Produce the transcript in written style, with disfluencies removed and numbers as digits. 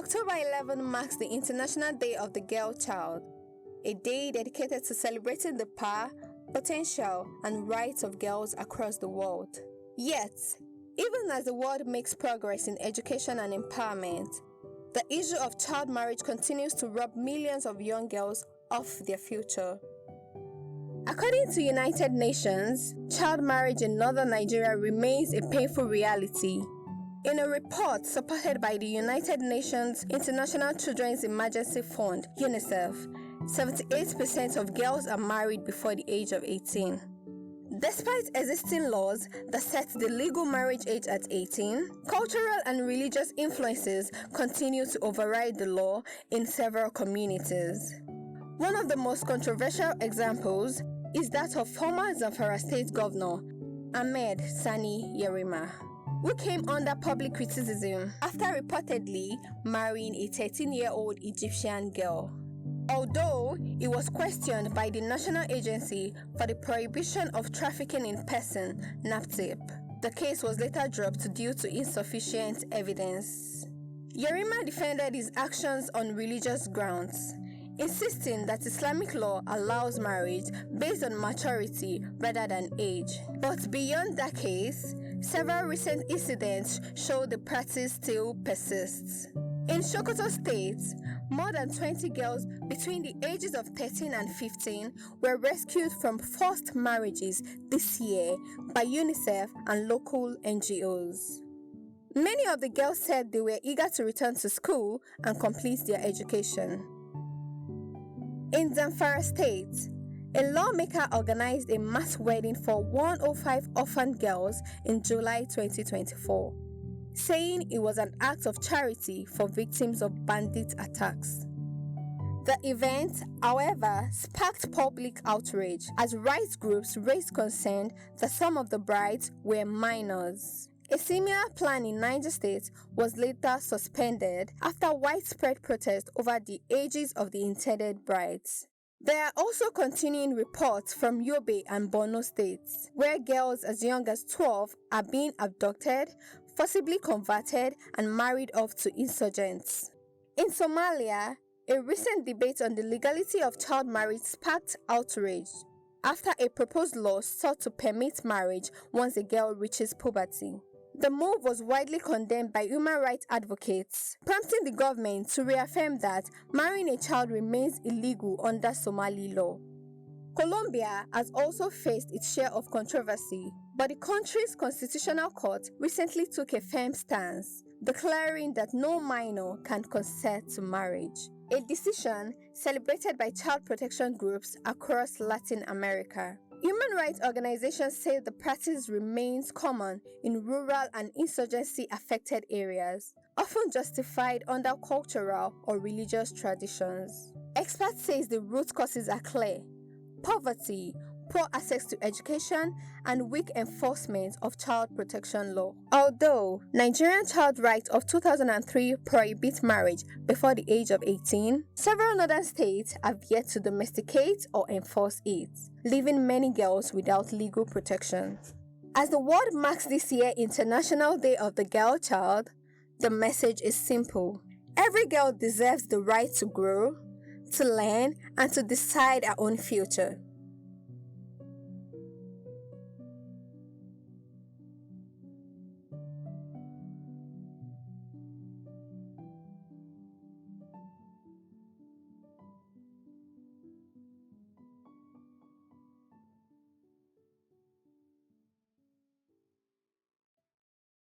October 11 marks the International Day of the Girl Child, a day dedicated to celebrating the power, potential, and rights of girls across the world. Yet, even as the world makes progress in education and empowerment, the issue of child marriage continues to rob millions of young girls of their future. According to United Nations, child marriage in northern Nigeria remains a painful reality. In a report supported by the United Nations International Children's Emergency Fund, UNICEF, 78% of girls are married before the age of 18. Despite existing laws that set the legal marriage age at 18, cultural and religious influences continue to override the law in several communities. One of the most controversial examples is that of former Zamfara State Governor Ahmed Sani Yerima, who came under public criticism after reportedly marrying a 13-year-old Egyptian girl. Although it was questioned by the National Agency for the Prohibition of Trafficking in Person, NAPTIP, the case was later dropped due to insufficient evidence. Yerima defended his actions on religious grounds, insisting that Islamic law allows marriage based on maturity rather than age. But beyond that case, several recent incidents show the practice still persists. In Sokoto State, more than 20 girls between the ages of 13 and 15 were rescued from forced marriages this year by UNICEF and local NGOs. Many of the girls said they were eager to return to school and complete their education. In Zamfara State, a lawmaker organized a mass wedding for 105 orphan girls in July 2024, saying it was an act of charity for victims of bandit attacks. The event, however, sparked public outrage as rights groups raised concern that some of the brides were minors. A similar plan in Niger State was later suspended after widespread protest over the ages of the intended brides. There are also continuing reports from Yobe and Borno states, where girls as young as 12 are being abducted, forcibly converted, and married off to insurgents. In Somalia, a recent debate on the legality of child marriage sparked outrage after a proposed law sought to permit marriage once a girl reaches puberty. The move was widely condemned by human rights advocates, prompting the government to reaffirm that marrying a child remains illegal under Somali law. Colombia has also faced its share of controversy, but the country's constitutional court recently took a firm stance, declaring that no minor can consent to marriage, a decision celebrated by child protection groups across Latin America. Human rights organizations say the practice remains common in rural and insurgency-affected areas, often justified under cultural or religious traditions. Experts say the root causes are clear: poverty, poor access to education, and weak enforcement of child protection law. Although Nigerian Child Rights of 2003 prohibit marriage before the age of 18, several northern states have yet to domesticate or enforce it, leaving many girls without legal protection. As the world marks this year International Day of the Girl Child, the message is simple. Every girl deserves the right to grow, to learn, and to decide her own future.